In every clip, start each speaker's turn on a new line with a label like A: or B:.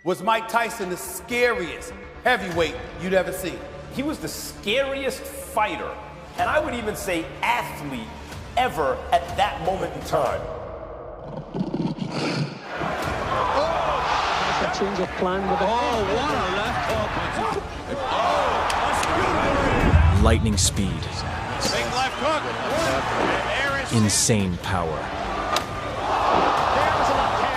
A: Was Mike Tyson the scariest heavyweight you'd ever seen?
B: He was the scariest fighter, and I would even say athlete, ever at that moment in time.
C: A change of plan with the
D: what a left hook.
E: Lightning speed.
D: Big left hook.
E: Insane power.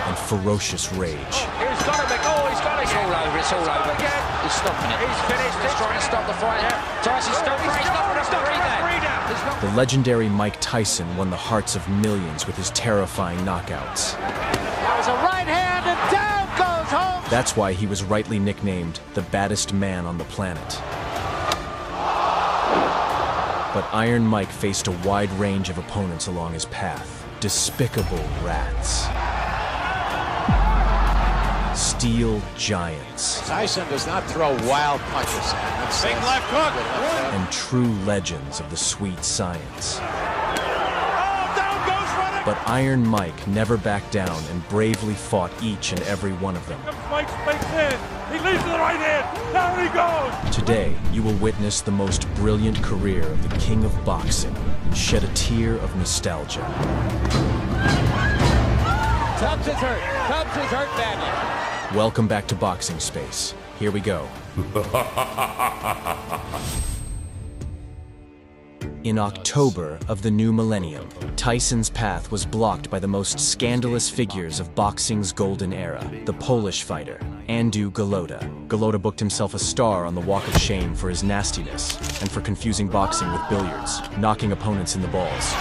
E: And ferocious rage.
D: Here's Donovan. Oh, he's got it. It's all over. It's all over. He's stopping it. He's finished. He's trying to stop the fight. Tyson's stopping it. He's not going to stop the rematch.
E: The legendary Mike Tyson won the hearts of millions with his terrifying knockouts.
F: That was a right hand and down goes Holmes.
E: That's why he was rightly nicknamed the baddest man on the planet. But Iron Mike faced a wide range of opponents along his path. Despicable rats. Steel giants.
G: Tyson does not throw wild punches.
D: Big left hook.
E: And true legends of the sweet science.
D: Oh, down goes running.
E: But Iron Mike never backed down and bravely fought each and every one of them.
D: Mike spikes in. He leads to the right hand. Down he goes.
E: Today, you will witness the most brilliant career of the king of boxing and shed a tear of nostalgia.
F: Tubbs is hurt. Tubbs is hurt badly.
E: Welcome back to Boxing Space. Here we go. In October of the new millennium, Tyson's path was blocked by the most scandalous figures of boxing's golden era, the Polish fighter, Andrew Golota. Golota booked himself a star on the Walk of Shame for his nastiness and for confusing boxing with billiards, knocking opponents in the balls.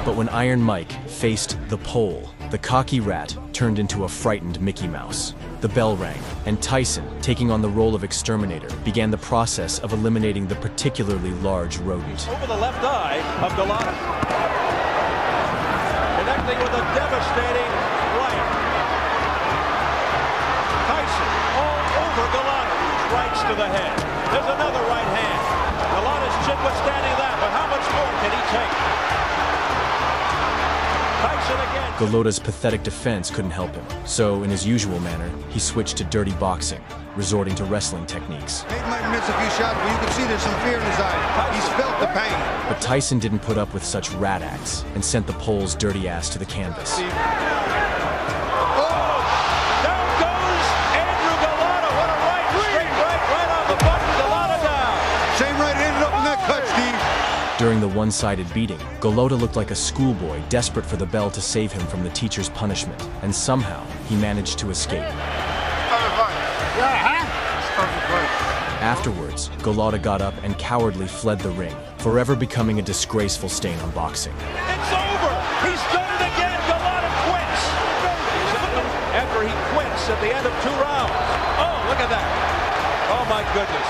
E: But when Iron Mike faced the Pole, the cocky rat turned into a frightened Mickey Mouse. The bell rang, and Tyson, taking on the role of exterminator, began the process of eliminating the particularly large rodent.
D: Over the left eye of Golota. Connecting with a devastating right. Tyson all over Golota. Rights to the head. There's another right hand. Golota's chin withstanding that, but how much more can he take?
E: Golota's pathetic defense couldn't help him, so in his usual manner, he switched to dirty boxing, resorting to wrestling techniques.
H: He might miss a few shots, but you can see there's some fear in his eye. He's felt the pain.
E: But Tyson didn't put up with such rat acts and sent the Pole's dirty ass to the canvas.
D: Oh, down goes Andrew Golota. What a right, straight right on the button. Golota down.
H: Same right ended up in that cut, Steve.
E: During the one-sided beating, Golota looked like a schoolboy desperate for the bell to save him from the teacher's punishment, and somehow he managed to escape. Afterwards, Golota got up and cowardly fled the ring, forever becoming a disgraceful stain on boxing.
D: It's over. He's done it again. Golota quits. After he quits at the end of 2 rounds. Oh, look at that. Oh, my goodness.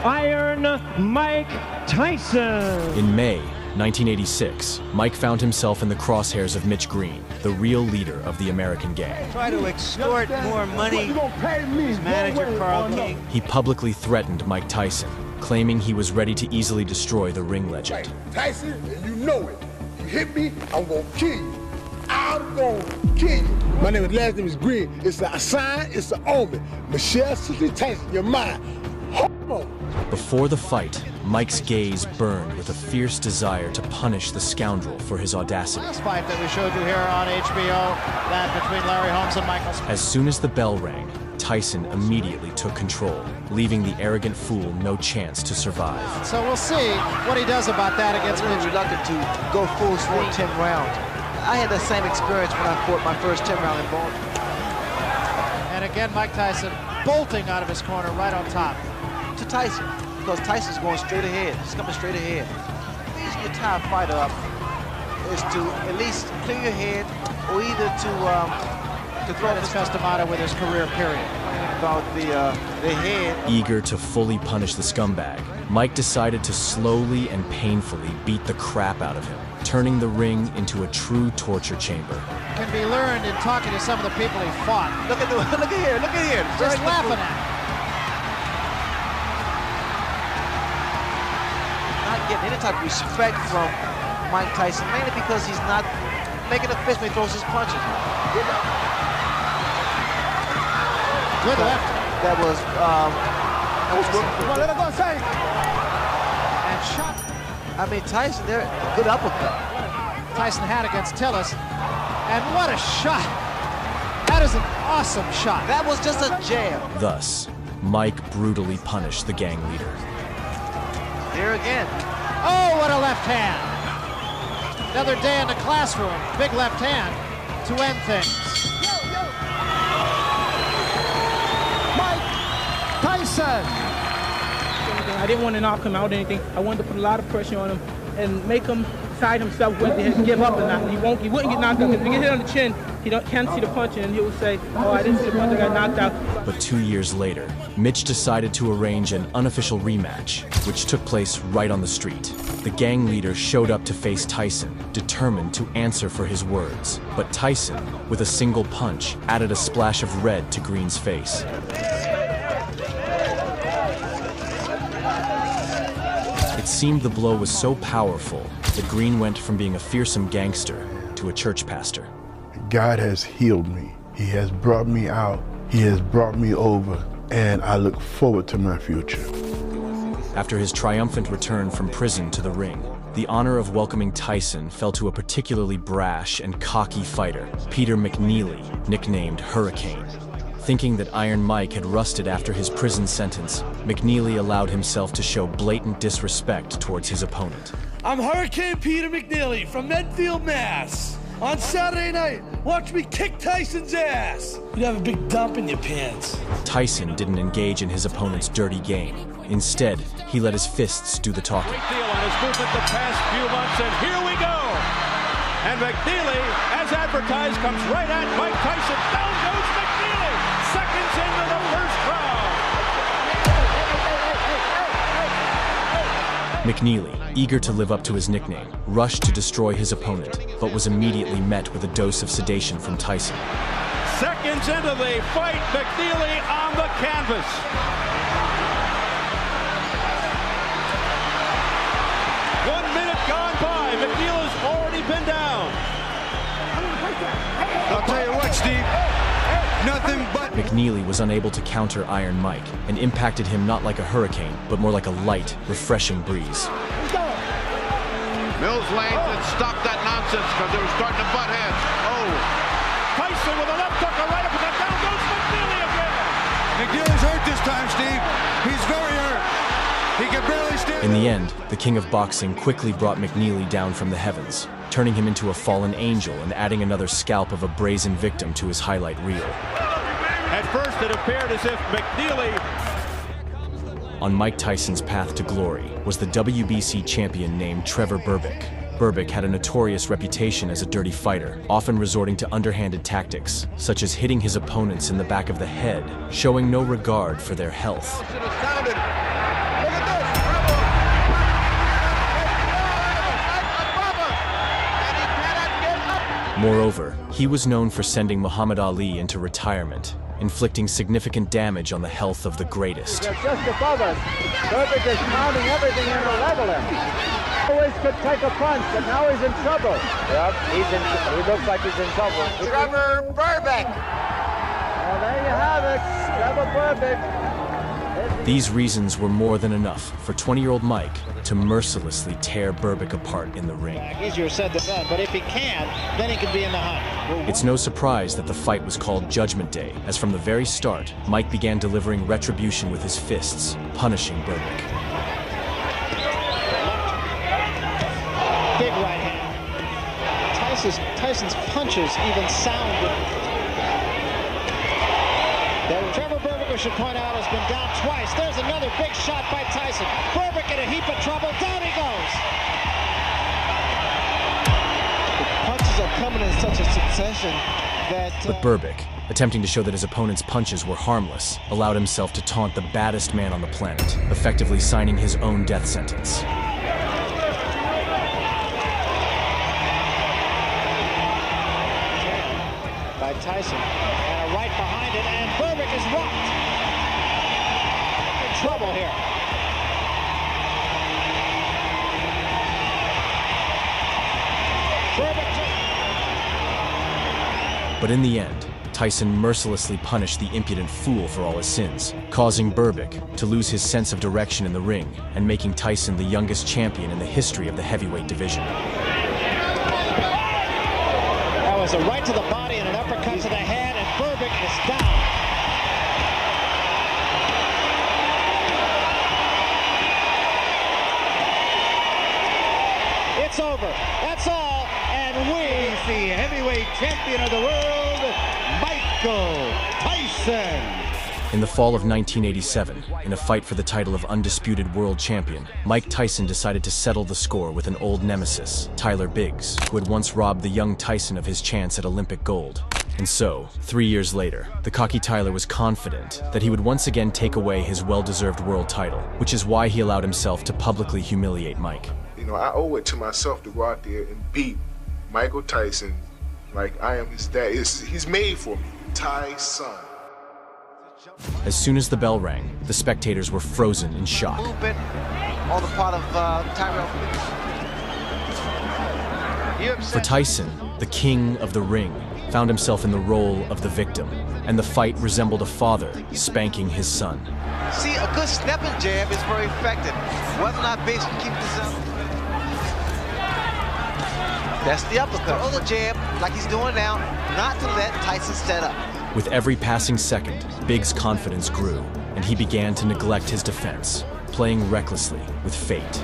C: Iron Mike Tyson.
E: In May 1986, Mike found himself in the crosshairs of Mitch Green, the real leader of the American gang.
I: Try to extort more money. His manager, Carl King.
E: He publicly threatened Mike Tyson, claiming he was ready to easily destroy the ring legend.
J: Tyson, and you know it. You hit me, I'm gonna kill you. I'm gonna kill you. My last name is Green. It's a sign, it's an omen. Michelle Cicely Tyson, you're mine.
E: Before the fight, Mike's gaze burned with a fierce desire to punish the scoundrel for his audacity.
F: Last fight that we showed you here on HBO, that between Larry Holmes and Michael Smith.
E: As soon as the bell rang, Tyson immediately took control, leaving the arrogant fool no chance to survive.
F: So we'll see what he does about that against Mitch.
I: I'm reluctant to go full swing 10 rounds. I had the same experience when I fought my first 10 round in Baltimore.
F: And again, Mike Tyson bolting out of his corner right on top.
I: To Tyson, because Tyson's going straight ahead. He's coming straight ahead. The reason you tie a fighter up is to at least clear your head, or either to throw
F: his Customata with his career period.
I: About the head.
E: Eager to fully punish the scumbag, Mike decided to slowly and painfully beat the crap out of him, turning the ring into a true torture chamber.
F: Can be learned in talking to some of the people he fought.
I: Look at here.
F: Just laughing at him.
I: getting any type of respect from Mike Tyson, mainly because he's not making a fist when he throws his punches.
F: Good left.
I: That was good.
F: Come on, let it go, say. And shot.
I: I mean, Tyson there, good uppercut.
F: Tyson had against Tillis. And what a shot. That is an awesome shot.
I: That was just a jab.
E: Thus, Mike brutally punished the gang leader.
I: Here again.
F: Oh, what a left hand. Another day in the classroom. Big left hand to end things. Mike Tyson.
K: I didn't want to knock him out or anything. I wanted to put a lot of pressure on him and make him decide himself whether to give up or not. He wouldn't get knocked out, because if he get hit on the chin, he can't see the punch, and he will say, oh, I didn't see the punch, I got knocked out.
E: But 2 years later, Mitch decided to arrange an unofficial rematch, which took place right on the street. The gang leader showed up to face Tyson, determined to answer for his words. But Tyson, with a single punch, added a splash of red to Green's face. It seemed the blow was so powerful that Green went from being a fearsome gangster to a church pastor.
J: God has healed me. He has brought me out. He has brought me over, and I look forward to my future.
E: After his triumphant return from prison to the ring, the honor of welcoming Tyson fell to a particularly brash and cocky fighter, Peter McNeely, nicknamed Hurricane. Thinking that Iron Mike had rusted after his prison sentence, McNeely allowed himself to show blatant disrespect towards his opponent.
L: I'm Hurricane Peter McNeely from Medfield, Mass. On Saturday night, watch me kick Tyson's ass. You'd have a big dump in your pants.
E: Tyson didn't engage in his opponent's dirty game. Instead, he let his fists do the talking.
D: Great deal on his movement the past few months, and here we go. And McNeely, as advertised, comes right at Mike Tyson. Down goes McNeely. Seconds into the first round.
E: McNeely, eager to live up to his nickname, rushed to destroy his opponent, but was immediately met with a dose of sedation from Tyson.
D: Seconds into the fight, McNeely on the canvas. One minute gone by. McNeely's already been down.
H: I'll tell you what, Steve. Nothing but...
E: McNeely was unable to counter Iron Mike and impacted him not like a hurricane, but more like a light, refreshing breeze.
G: Mills Lane had stopped that nonsense because they were starting to butt heads. Oh.
D: Tyson with a left hook, a right uppercut. Down goes McNeely again.
H: McNeely's hurt this time, Steve. He's very hurt. He can barely stand.
E: In the end, the king of boxing quickly brought McNeely down from the heavens, turning him into a fallen angel and adding another scalp of a brazen victim to his highlight reel.
D: At first, it appeared as if McNeely...
E: On Mike Tyson's path to glory was the WBC champion named Trevor Berbick. Berbick had a notorious reputation as a dirty fighter, often resorting to underhanded tactics, such as hitting his opponents in the back of the head, showing no regard for their health. Moreover, he was known for sending Muhammad Ali into retirement, inflicting significant damage on the health of the greatest.
C: They're just above us. Berbick is pounding everything in to level him. Always could take a punch, but now he's in trouble. Yep, he looks like he's in trouble.
I: Trevor Berbick.
C: Well, there you have it, Trevor Berbick.
E: These reasons were more than enough for 20-year-old Mike to mercilessly tear Berbick apart in the ring.
F: Easier said than done, but if he can, then he can be in the hunt.
E: It's no surprise that the fight was called Judgment Day, as from the very start, Mike began delivering retribution with his fists, punishing Berbick.
F: Big right hand. Tyson's punches even sound good. Trevor Berbick, we should point out, has been down twice. There's another big shot by Tyson. Berbick in a heap of trouble. Down he goes.
I: The punches are coming in such a succession that...
E: But Berbick, attempting to show that his opponent's punches were harmless, allowed himself to taunt the baddest man on the planet, effectively signing his own death sentence.
F: By Tyson. And a right behind it, and Berbick is rocked. In trouble here.
E: But in the end, Tyson mercilessly punished the impudent fool for all his sins, causing Berbick to lose his sense of direction in the ring and making Tyson the youngest champion in the history of the heavyweight division.
F: That was a right to the body and an uppercut to the head, and Berbick is down. It's over. That's all. And we see heavyweight champion of the world, Michael Tyson.
E: In the fall of 1987, in a fight for the title of undisputed world champion, Mike Tyson decided to settle the score with an old nemesis, Tyler Biggs, who had once robbed the young Tyson of his chance at Olympic gold. And so, 3 years later, the cocky Tyler was confident that he would once again take away his well-deserved world title, which is why he allowed himself to publicly humiliate Mike.
J: You know, I owe it to myself to go out there and beat Michael Tyson like I am his dad. He's made for me. Tyson.
E: As soon as the bell rang, the spectators were frozen in shock.
I: Movement on the part of Tyrell.
E: For Tyson, the king of the ring found himself in the role of the victim, and the fight resembled a father spanking his son.
I: See, a good stepping jab is very effective. Whether or not Biggs can keep this up. That's the uppercut. Throw the jab like he's doing now, not to let Tyson set up.
E: With every passing second, Biggs' confidence grew, and he began to neglect his defense, playing recklessly with fate.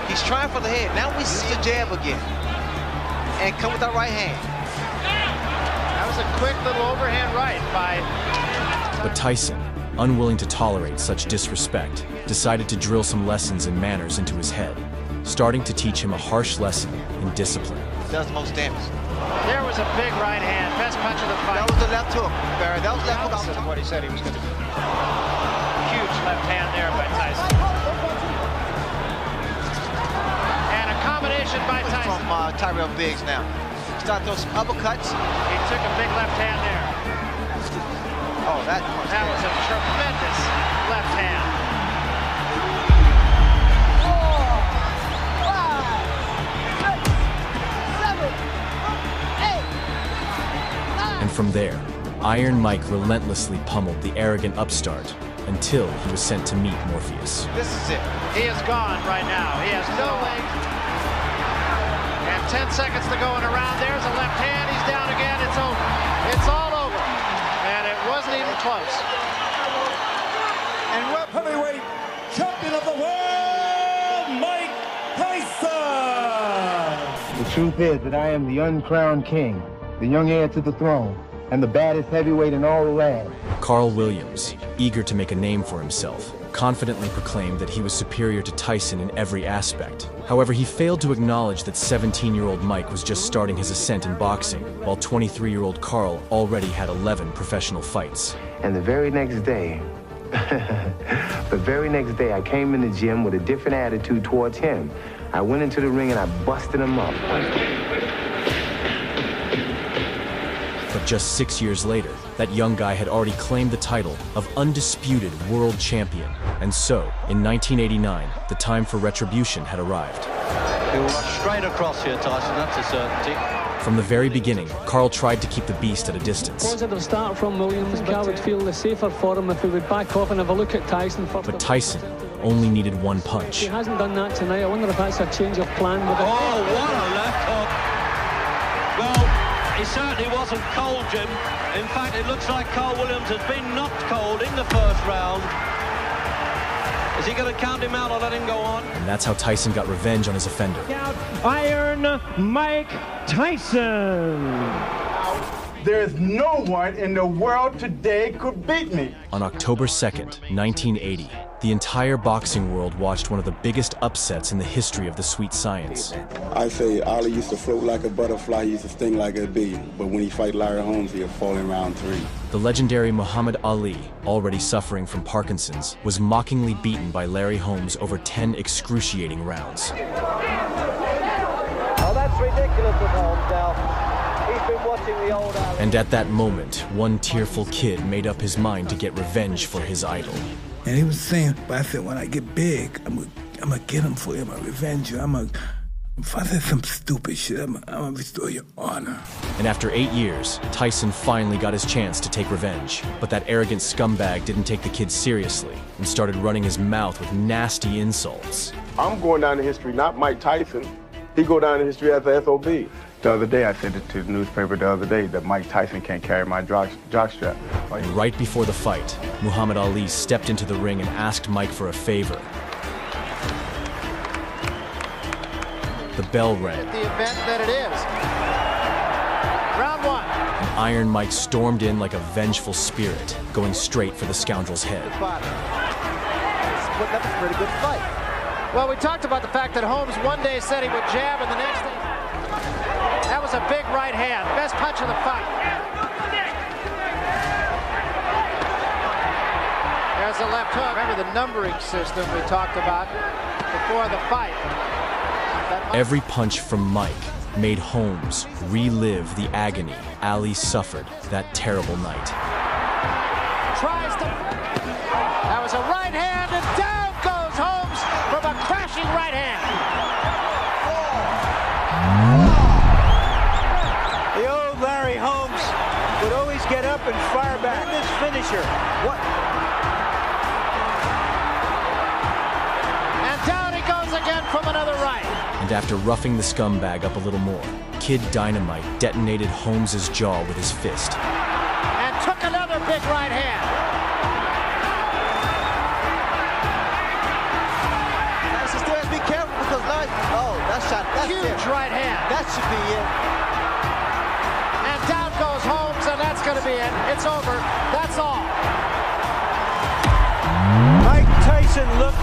I: He's trying for the head. Now we see the jab again. And come with that right hand.
F: That was a quick little overhand right by...
E: But Tyson, unwilling to tolerate such disrespect, decided to drill some lessons in manners into his head, starting to teach him a harsh lesson in discipline.
I: Does the most damage.
F: There was a big right hand. Best punch of the fight.
I: That was the left hook, Barry. That was left hook.
F: That's what he said he was going to do. Huge left hand there by Tyson. And a combination by Tyson.
I: From Tyrell Biggs now. Start those uppercuts.
F: He took a big left hand there.
I: Oh, that
F: was a tremendous left hand.
E: And from there, Iron Mike relentlessly pummeled the arrogant upstart until he was sent to meet Morpheus.
I: This is it.
F: He is gone right now. He has no legs. And 10 seconds to go in a round. There's a left hand. He's down again. It's over. It's all over. And it wasn't even close.
M: And heavyweight champion of the world, Mike Tyson!
N: The truth is that I am the uncrowned king, the young heir to the throne, and the baddest heavyweight in all the land.
E: Carl Williams, eager to make a name for himself, confidently proclaimed that he was superior to Tyson in every aspect. However, he failed to acknowledge that 17-year-old Mike was just starting his ascent in boxing, while 23-year-old Carl already had 11 professional fights.
N: And the very next day, I came in the gym with a different attitude towards him. I went into the ring and I busted him up.
E: But just 6 years later, that young guy had already claimed the title of undisputed world champion. And so, in 1989, the time for retribution had arrived.
O: He'll straight across here, Tyson, that's a certainty.
E: From the very beginning, Carl tried to keep the beast at a distance.
P: Positive start from Williams. Carl would feel the safer for him if he would back off and have a look at Tyson.
E: But Tyson only needed one punch.
P: He hasn't done that tonight. I wonder if that's a change of plan. With
O: what a left hook. Well, he certainly wasn't cold, Jim. In fact, it looks like Carl Williams has been knocked cold in the first round. Is he going to count him out or let him go on?
E: And that's how Tyson got revenge on his offender.
M: Iron Mike Tyson.
Q: There's no one in the world today could beat me.
E: On October 2nd, 1980, the entire boxing world watched one of the biggest upsets in the history of the sweet science.
R: I say Ali used to float like a butterfly, he used to sting like a bee, but when he fight Larry Holmes, he'll fall in round 3.
E: The legendary Muhammad Ali, already suffering from Parkinson's, was mockingly beaten by Larry Holmes over 10 excruciating rounds.
I: Oh, that's ridiculous with Holmes now. He's been watching the old Ali.
E: And at that moment, one tearful kid made up his mind to get revenge for his idol.
S: And he was saying, but I said, when I get big, I'm gonna get him for you. I'm gonna revenge you. I'm gonna
J: If I said some stupid shit, I'm gonna restore your honor.
E: And after 8 years, Tyson finally got his chance to take revenge. But that arrogant scumbag didn't take the kid seriously and started running his mouth with nasty insults.
R: I'm going down in history, not Mike Tyson. He go down in history as the SOB. The other day, I said it to the newspaper that Mike Tyson can't carry my jockstrap.
E: And right before the fight, Muhammad Ali stepped into the ring and asked Mike for a favor. The bell rang.
F: The event that it is. Round one.
E: And Iron Mike stormed in like a vengeful spirit, going straight for the scoundrel's head.
I: That was a pretty good fight.
F: Well, we talked about the fact that Holmes one day said he would jab, and the next day, that was a big right hand. Best punch of the fight. There's the left hook. Remember the numbering system we talked about before the fight.
E: Every punch from Mike made Holmes relive the agony Ali suffered that terrible night.
F: Tries to... That was a right hand, and down goes Holmes from a crashing right hand.
C: The old Larry Holmes would always get up and fire back. This finisher. What?
F: And down he goes again from another right.
E: And after roughing the scumbag up a little more, Kid Dynamite detonated Holmes's jaw with his fist.
F: And took another big right hand.
I: Be careful because now, that shot, that's
F: huge
I: it.
F: Right hand.
I: That should be it.
F: And down goes Holmes, and that's going to be it. It's over. That's all.
C: Mike Tyson looked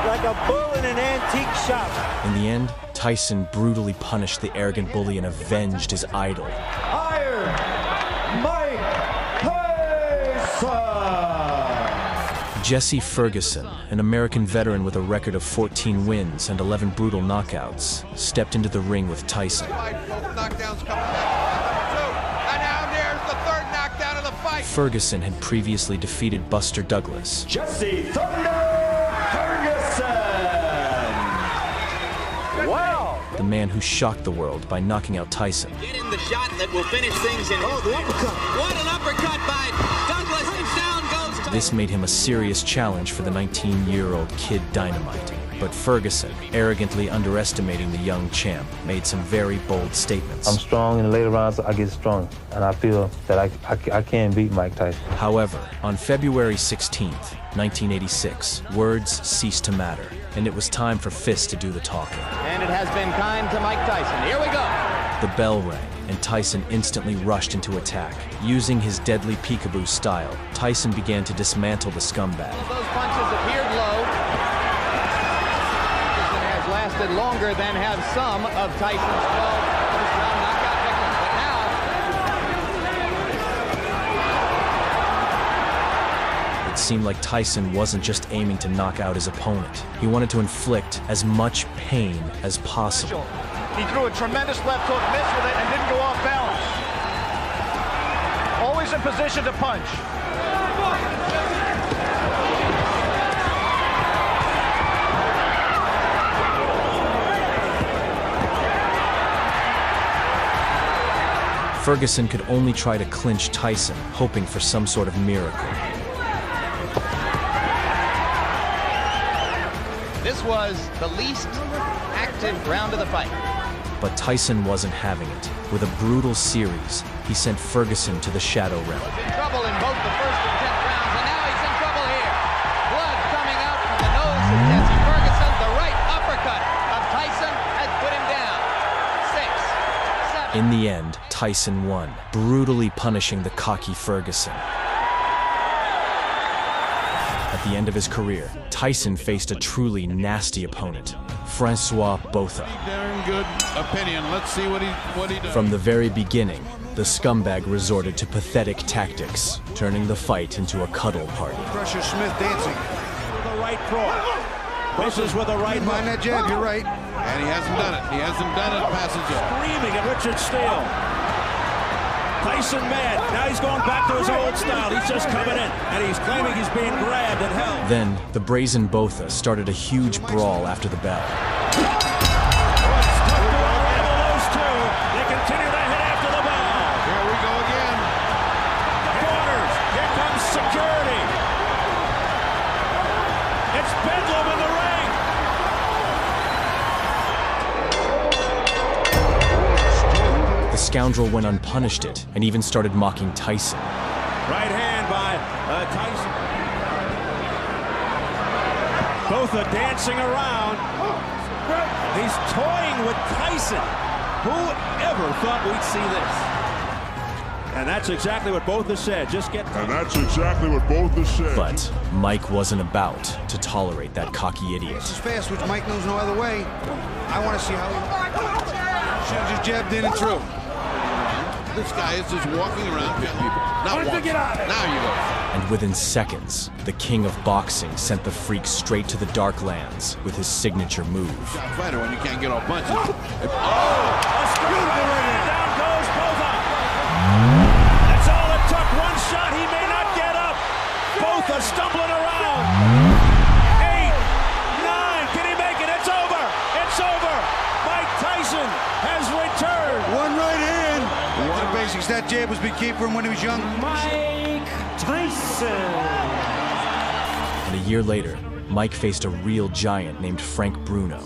C: like a bull in an antique shop.
E: In the end, Tyson brutally punished the arrogant bully and avenged his idol.
M: Iron Mike Tyson!
E: Jesse Ferguson, an American veteran with a record of 14 wins and 11 brutal knockouts, stepped into the ring with Tyson. Ferguson had previously defeated Buster Douglas.
M: Jesse Thunder Ferguson!
C: Wow!
E: The man who shocked the world by knocking out Tyson.
S: Get in the shot that will finish things in. Oh, the uppercut! What an uppercut by Douglas, and down goes Tyson.
E: This made him a serious challenge for the 19-year-old Kid Dynamite. But Ferguson, arrogantly underestimating the young champ, made some very bold statements.
N: I'm strong in the later rounds, I get stronger, and I feel that I can beat Mike Tyson.
E: However, on February 16th, 1986, words ceased to matter, and it was time for fists to do the talking.
S: And it has been kind to Mike Tyson. Here we go.
E: The bell rang, and Tyson instantly rushed into attack. Using his deadly peekaboo style, Tyson began to dismantle the scumbag.
S: Those punches appeared low. Tyson has lasted longer than have some of Tyson's 12 first-round knockout victims. But now...
E: It seemed like Tyson wasn't just aiming to knock out his opponent. He wanted to inflict as much pain as possible.
F: He threw a tremendous left hook, missed with it, and didn't go off balance. Always in position to punch.
E: Ferguson could only try to clinch Tyson, hoping for some sort of miracle.
S: This was the least active round of the fight.
E: But Tyson wasn't having it. With a brutal series, he sent Ferguson to the shadow realm.
S: In trouble in both the first and 10th rounds, and now he's in trouble here. Blood coming out from the nose of Jesse Ferguson. The right uppercut of Tyson has put him down. 6, 7.
E: In the end, Tyson won, brutally punishing the cocky Ferguson. At the end of his career, Tyson faced a truly nasty opponent, Francois Botha.
G: Darn good opinion. Let's see what he does.
E: From the very beginning, the scumbag resorted to pathetic tactics, turning the fight into a cuddle party.
H: Crusher Smith dancing.
D: The right cross. Misses with a right
H: Mind that jab, you're right.
G: And he hasn't done it. He hasn't done it, Passenger.
D: Screaming at Richard Steele. Tyson mad. Now he's going back to his old style. He's just coming in, and he's claiming he's being grabbed and held.
E: Then, the brazen Botha started a huge brawl after the bell. scoundrel went unpunished and even started mocking Tyson.
D: Right hand by Tyson. Both are dancing around. He's toying with Tyson. Who ever thought we'd see this? And that's exactly what both have said.
E: But Mike wasn't about to tolerate that cocky idiot.
H: This is fast, which Mike knows no other way. I want to see how he should have just jabbed in and through.
G: This guy is just walking around hitting people. Not once. Now you go.
E: And within seconds, the king of boxing sent the freak straight to the dark lands with his signature move.
G: Fighter when you can't get off punches.
D: Oh! Down goes Bova. That's all it took. One shot. He may not get up. Both are stumbling around. 8, 9. Can he make it? It's over. It's over. Mike Tyson has returned.
H: One right hand. One of the basics. That jab was big key for him when he was young.
M: Mike Tyson.
E: And a year later, Mike faced a real giant named Frank Bruno.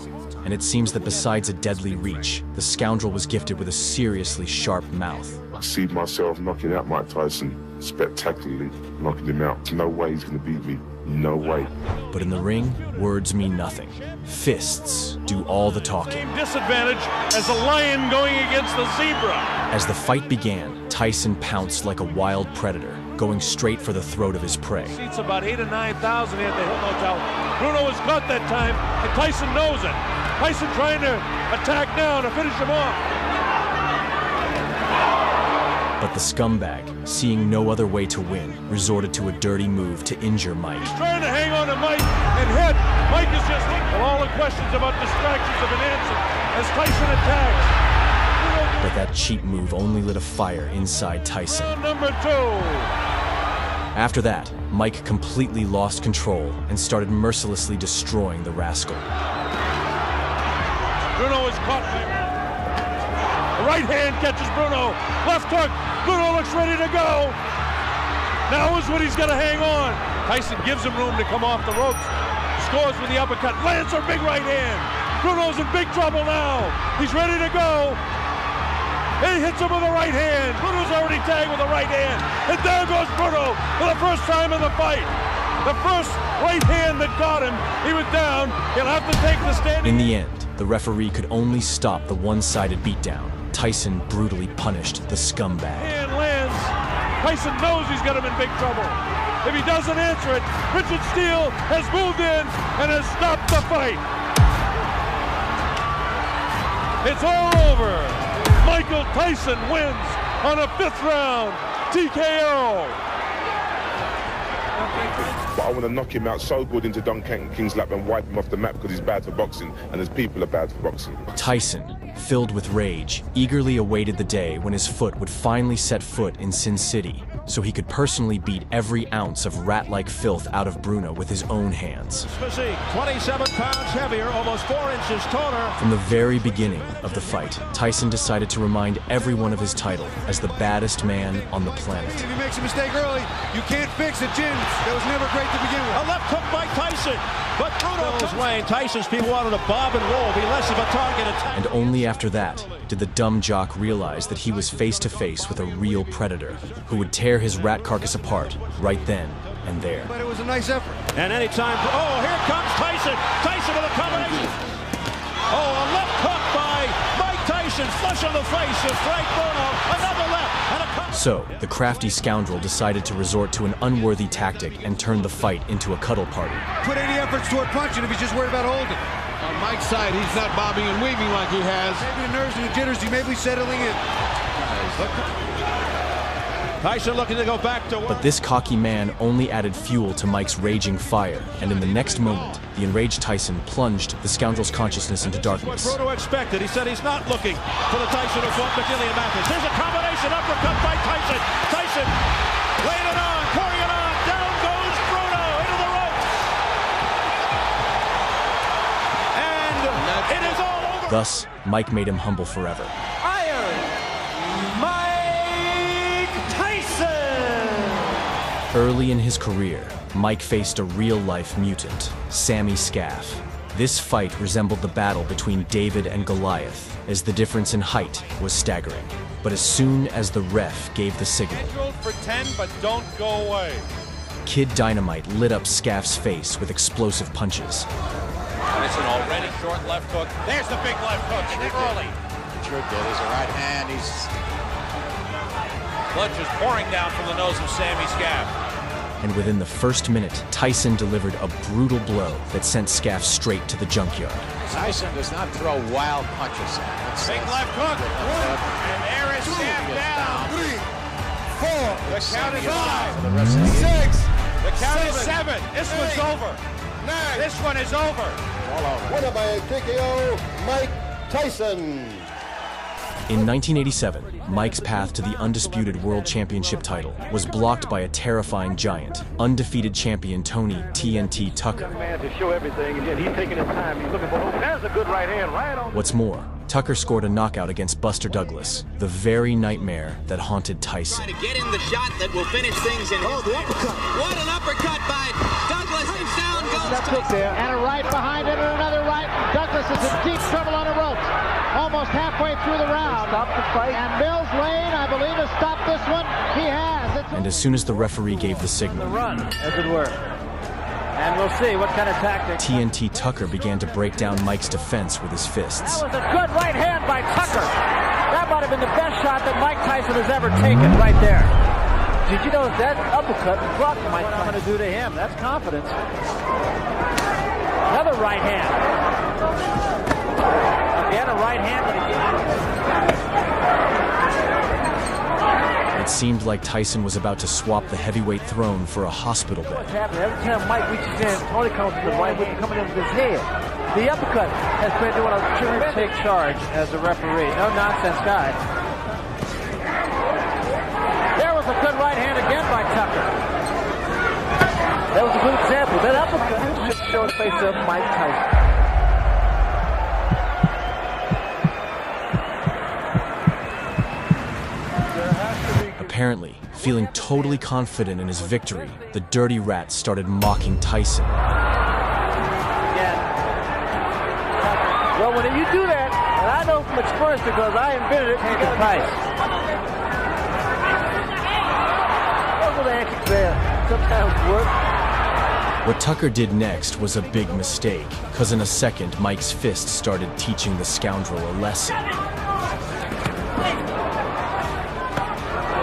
E: And it seems that besides a deadly reach, the scoundrel was gifted with a seriously sharp mouth.
R: I see myself knocking out Mike Tyson spectacularly, knocking him out. No way he's going to beat me. No way.
E: But in the ring, words mean nothing. Fists do all the talking.
D: Same disadvantage as a lion going against the zebra.
E: As the fight began, Tyson pounced like a wild predator, going straight for the throat of his prey.
D: Seats about 8,000 to 9,000 at the Hilton Hotel. Bruno was caught that time, and Tyson knows it. Tyson trying to attack now to finish him off.
E: But the scumbag, seeing no other way to win, resorted to a dirty move to injure Mike.
D: He's trying to hang on to Mike and hit. Mike is just well, all the questions about distractions have been answered as Tyson attacks.
E: But that cheap move only lit a fire inside Tyson.
D: Round number 2.
E: After that, Mike completely lost control and started mercilessly destroying the rascal.
D: Bruno is caught. The right hand catches Bruno. Left hook. Bruno looks ready to go. Now is when he's got to hang on. Tyson gives him room to come off the ropes. Scores with the uppercut. Lands a big right hand. Bruno's in big trouble now. He's ready to go. He hits him with the right hand. Bruno's already tagged with the right hand. And there goes Bruno for the first time in the fight. The first right hand that got him. He was down. He'll have to take the standing.
E: In the end, the referee could only stop the one-sided beatdown. Tyson brutally punished the scumbag.
D: Hand lands. Tyson knows he's got him in big trouble. If he doesn't answer it, Richard Steele has moved in and has stopped the fight. It's all over. Michael Tyson wins on a 5th round TKO.
R: But I want to knock him out so good into Duncan King's lap and wipe him off the map because he's bad for boxing and his people are bad for boxing.
E: Tyson, filled with rage, eagerly awaited the day when his foot would finally set foot in Sin City, so he could personally beat every ounce of rat-like filth out of Bruno with his own hands.
D: Physique, 27 pounds heavier, almost 4 inches taller.
E: From the very beginning of the fight, Tyson decided to remind everyone of his title as the baddest man on the planet.
H: If he makes a mistake early, you can't fix it, Jim. That was never great to begin with.
D: A left hook by Tyson, but Bruno was laying. Tyson's people wanted to bob and roll, be less of a target attack.
E: And only after that did the dumb jock realize that he was face to face with a real predator who would tear his rat carcass apart right then and there.
H: But it was a nice effort.
D: And anytime, oh, here comes Tyson. Tyson with a combination. Oh, a left hook by Mike Tyson, flush on the face of Frank Bruno. Another left. And
E: so, the crafty scoundrel decided to resort to an unworthy tactic and turn the fight into a cuddle party.
H: Put any efforts toward punching if he's just worried about holding.
G: On Mike's side, he's not bobbing and weaving like he has.
H: Maybe the nerves and the jitters, he may be settling in.
D: Tyson looking to go back to work.
E: But this cocky man only added fuel to Mike's raging fire, and in the next moment, the enraged Tyson plunged the scoundrel's consciousness into darkness.
D: What Bruno expected. He said he's not looking for the Tyson who fought McNeely and Mathis. There's a combination uppercut by Tyson. Tyson laying it on, pouring it on. Down goes Bruno into the ropes. And it is all over.
E: Thus, Mike made him humble forever. Early in his career, Mike faced a real-life mutant, Sammy Scaff. This fight resembled the battle between David and Goliath, as the difference in height was staggering. But as soon as the ref gave the signal,
D: For 10, but don't go away.
E: Kid Dynamite lit up Scaff's face with explosive punches.
B: Tyson already short left hook. There's the big left hook early.
F: Sure did. There's a right hand. He's
B: Blood just pouring down from the nose of Sammy Scaff.
E: And within the first minute, Tyson delivered a brutal blow that sent Scaff straight to the junkyard.
F: Tyson does not throw wild punches.
B: Big left hook. And there is Scaff down.
J: 3, 4.
B: The count is
J: 5, 6.
B: The count is 7. This one's over.
J: 9.
B: This one is over.
J: Winner by TKO, Mike Tyson.
E: In 1987, Mike's path to the undisputed World Championship title was blocked by a terrifying giant, undefeated champion Tony TNT Tucker.
C: Man to show everything, and yet he's taking his time. He's looking for. There's a good right hand, right on.
E: What's more, Tucker scored a knockout against Buster Douglas, the very nightmare that haunted Tyson.
S: To get in the shot that will finish things in. Oh, the uppercut! What an uppercut by Douglas, and down goes Tyson.
I: And a right behind it, and another right. Douglas is in deep trouble on the ropes. Almost halfway through the round. Stop the fight. And Mills Lane, I believe, has stopped this one. He has.
E: And as soon as the referee gave the signal,
C: The run, as it were. And we'll see what kind of tactic.
E: TNT Tucker began to break down Mike's defense with his fists.
C: That was a good right hand by Tucker. That might have been the best shot that Mike Tyson has ever taken right there. Did you know that uppercut blocked Mike Tyson? What I'm going to do to him. That's confidence. Another right hand. Again, a right hand.
E: It seemed like Tyson was about to swap the heavyweight throne for a hospital bed.
C: What's happening? Every time Mike reaches in, Tony comes to the right with coming in with his head. The uppercut has been doing a terrific charge as a referee. No nonsense guy. There was a good right hand again by Tucker. That was a good example. That uppercut just showed the face of Mike Tyson.
E: Apparently, feeling totally confident in his victory, the Dirty Rat started mocking Tyson.
C: Again. Well, when you do that, and I know from experience because I invented it, take a price. Those are the antics there. Sometimes work.
E: What Tucker did next was a big mistake, because in a second, Mike's fist started teaching the scoundrel a lesson.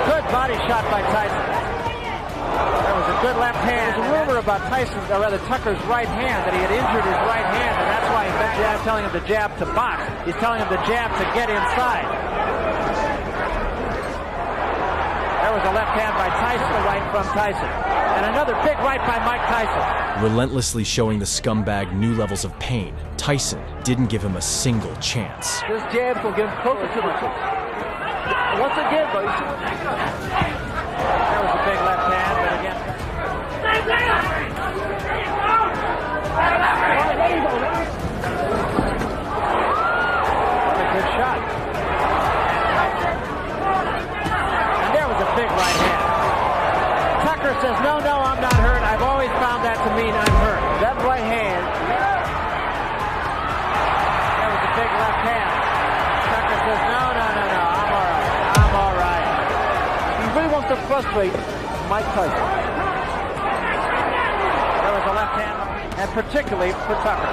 C: Good body shot by Tyson. There was a good left hand. There was a rumor about Tyson's, or rather Tucker's right hand, that he had injured his right hand, and that's why he's back jab telling him to jab to box. He's telling him to jab to get inside. There was a left hand by Tyson, a right from Tyson. And another big right by Mike Tyson.
E: Relentlessly showing the scumbag new levels of pain, Tyson didn't give him a single chance.
C: This jab will get him closer to the once again, though, there was a big left hand, but again. What a good shot. And there was a big right hand. Tucker says, no, I'm not hurt. I've always found that to mean I'm hurt. That right hand. There was a big left hand. Tucker says, no, I'm all right. He really wants to frustrate Mike Tyson. There was a left hand, and particularly for Tucker.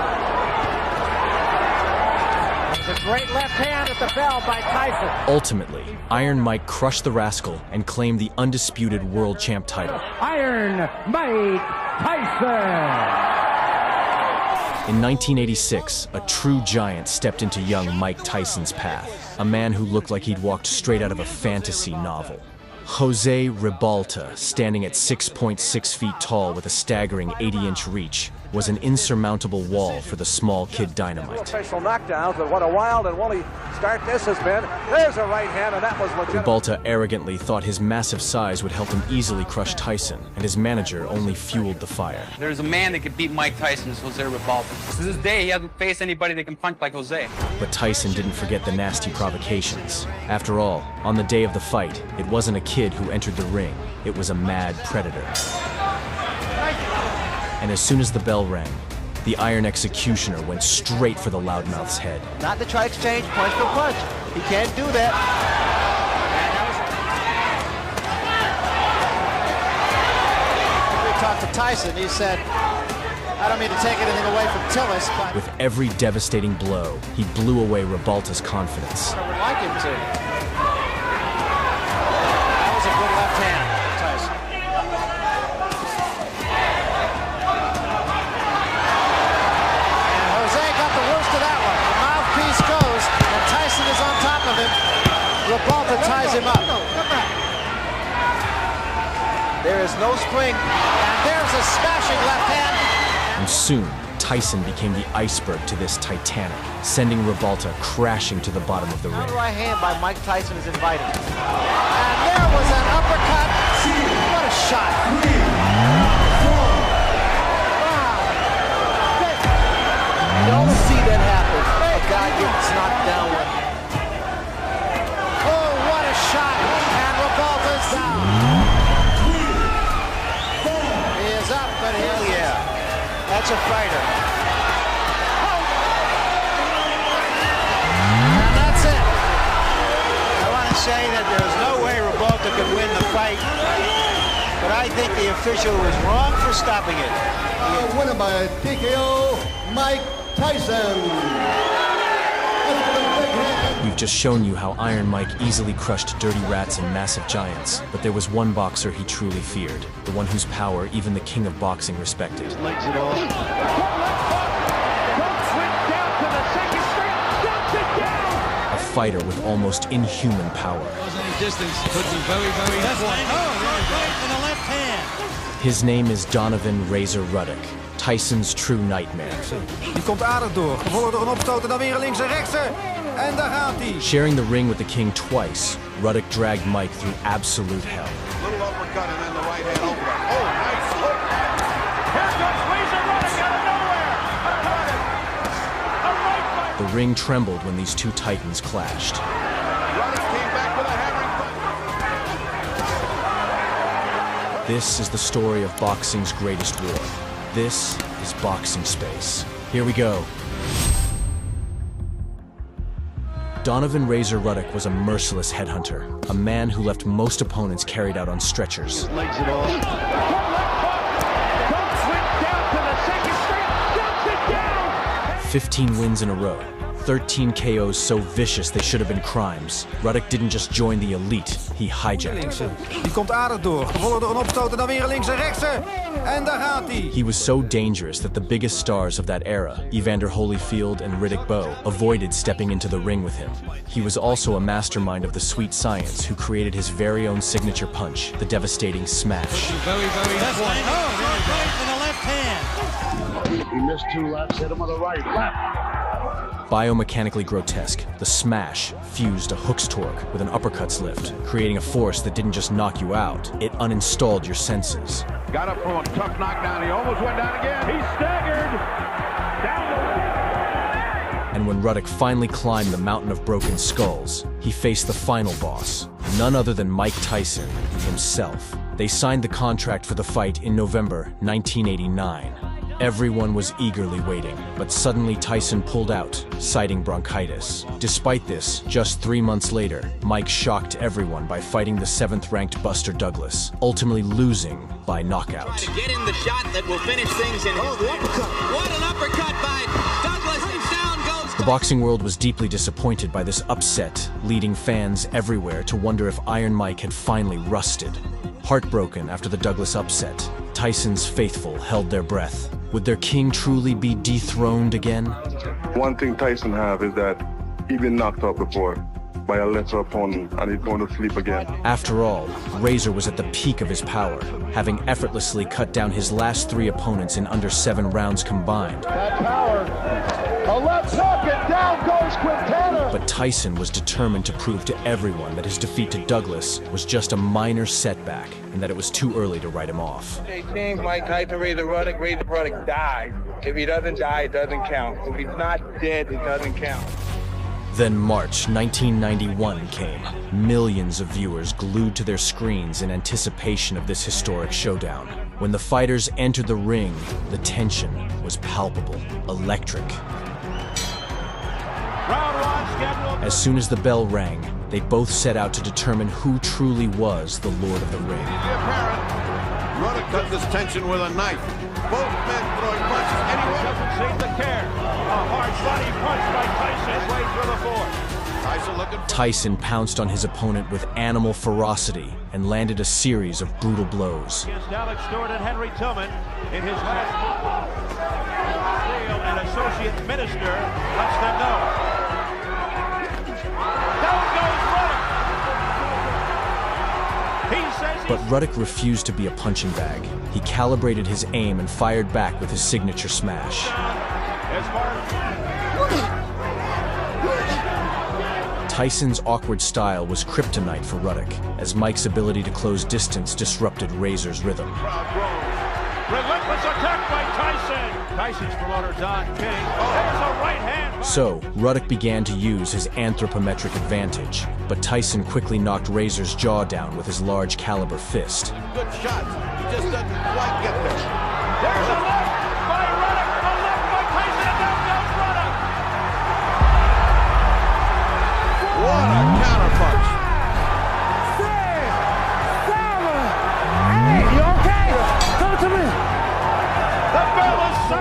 C: There's a great left hand at the bell by Tyson.
E: Ultimately, Iron Mike crushed the rascal and claimed the undisputed world champ title.
C: Iron Mike Tyson!
E: In 1986, a true giant stepped into young Mike Tyson's path, a man who looked like he'd walked straight out of a fantasy novel. Jose Ribalta, standing at 6.6 feet tall with a staggering 80-inch reach, was an insurmountable wall for the small Kid Dynamite.
C: Official knockdowns, but what a wild and woolly start this has been. There's a right hand, and that was legitimate.
E: Ribalta arrogantly thought his massive size would help him easily crush Tyson, and his manager only fueled the fire.
T: There's a man that could beat Mike Tyson, it's Jose Ribalta. To this day, he hasn't faced anybody that can punch like Jose.
E: But Tyson didn't forget the nasty provocations. After all, on the day of the fight, it wasn't a kid who entered the ring, it was a mad predator. And as soon as the bell rang, The Iron Executioner went straight for the loudmouth's head.
I: Not to try to exchange punch for punch. He can't do that. We talked to Tyson. He said, I don't mean to take anything away from Tillis, but
E: With every devastating blow, he blew away Rebalta's confidence.
I: I would like him to. That was a good left hand, Tyson. And Jose got the worst of that one. The mouthpiece goes, and Tyson is on top of him. Rebalta ties him up. There is no spring, and there's a smashing left hand.
E: And soon, Tyson became the iceberg to this Titanic, sending Rebalta crashing to the bottom of the ring.
I: The right hand by Mike Tyson is inviting. And there was an uppercut. What a shot. Wow. You don't see that happen. A guy gets knocked down with. Oh, what a shot. And Rebalta's down. He is up, but hell yeah. That's a fighter. And that's it. I want to say that there's no way Rebalta could win the fight, but I think the official was wrong for stopping it.
J: Winner by TKO, Mike Tyson.
E: We've just shown you how Iron Mike easily crushed dirty rats and massive giants, but there was one boxer he truly feared, the one whose power even the king of boxing respected.
I: Legs it all.
E: A fighter with almost inhuman power.
L: Distance could be very, very important. Right in the left hand.
E: His name is Donovan Razor Ruddock, Tyson's true nightmare.
U: Die komt aardig door, gevolgd door een opstoot en dan weer een links en rechtse. En daar gaat hij.
E: Sharing the ring with the king twice, Ruddock dragged Mike through absolute hell.
G: Little uppercut and then the right hand overcut. Oh, nice hook.
D: Here comes Razor Ruddock out of nowhere.
E: The ring trembled when these two titans clashed.
G: Ruddock came back with a hammering punch.
E: This is the story of boxing's greatest war. This is Boxing Space. Here we go. Donovan Razor Ruddock was a merciless headhunter, a man who left most opponents carried out on stretchers.
I: Legs it all.
E: 15 wins in a row, 13 KOs so vicious they should have been crimes. Ruddock didn't just join the elite, he hijacked it.
U: Die komt aardig door, gevolgd door een opstoot en dan weer een links en rechtse. En daar gaat hij.
E: He was so dangerous that the biggest stars of that era, Evander Holyfield and Riddick Bowe, avoided stepping into the ring with him. He was also a mastermind of the sweet science who created his very own signature punch, the devastating smash.
L: Very, very important. Right in the left hand.
J: He missed two lefts, hit him with a right, left.
E: Biomechanically grotesque, the smash fused a hook's torque with an uppercut's lift, creating a force that didn't just knock you out, it uninstalled your senses.
G: Got up from a tough knockdown. He almost went down again.
D: He's staggered. Down.
E: And when Ruddock finally climbed the mountain of broken skulls, he faced the final boss, none other than Mike Tyson himself. They signed the contract for the fight in November 1989. Everyone was eagerly waiting, but suddenly Tyson pulled out, citing bronchitis. Despite this, just 3 months later, Mike shocked everyone by fighting the 7th-ranked Buster Douglas, ultimately losing by knockout.
S: To get in the shot that will finish things in his What an uppercut by Douglas, and down goes.
E: The boxing world was deeply disappointed by this upset, leading fans everywhere to wonder if Iron Mike had finally rusted. Heartbroken after the Douglas upset, Tyson's faithful held their breath. Would their king truly be dethroned again?
R: One thing Tyson have is that he's been knocked out before by a lesser opponent and he's going to sleep again.
E: After all, Razor was at the peak of his power, having effortlessly cut down his last 3 opponents in under 7 rounds combined.
J: That power. A left hook and down goes Quintana.
E: But Tyson was determined to prove to everyone that his defeat to Douglas was just a minor setback and that it was too early to write him off.
U: King, Mike Tyson, Razor Ruddock dies. If he doesn't die, it doesn't count. If he's not dead, it doesn't count.
E: Then March 1991 came. Millions of viewers glued to their screens in anticipation of this historic showdown. When the fighters entered the ring, the tension was palpable, electric. As soon as the bell rang, they both set out to determine who truly was the Lord of the Ring.
G: Ruddock cut this tension with a knife. Both men throwing punches anywhere.
D: Doesn't seem to care. A hard body punch by Tyson way through the fourth.
E: Tyson pounced on his opponent with animal ferocity and landed a series of brutal blows.
D: Against Alex Stewart and Henry Tillman in his last deal, an associate minister lets them know. Down goes Ruddock. He says
E: But Ruddock refused to be a punching bag. He calibrated his aim and fired back with his signature smash. Tyson's awkward style was kryptonite for Ruddock, as Mike's ability to close distance disrupted Razor's rhythm.
D: Relentless attack by Tyson. Tyson's promoter Don King. There's a right hand.
E: So, Ruddock began to use his anthropometric advantage, but Tyson quickly knocked Razor's jaw down with his large caliber fist.
G: Good shots. He just doesn't quite get there.
D: There's a left by Ruddock. A left by Tyson. And down goes Ruddock.
G: What a counterpunch.
C: 6, 7, 8. You okay? Come to me.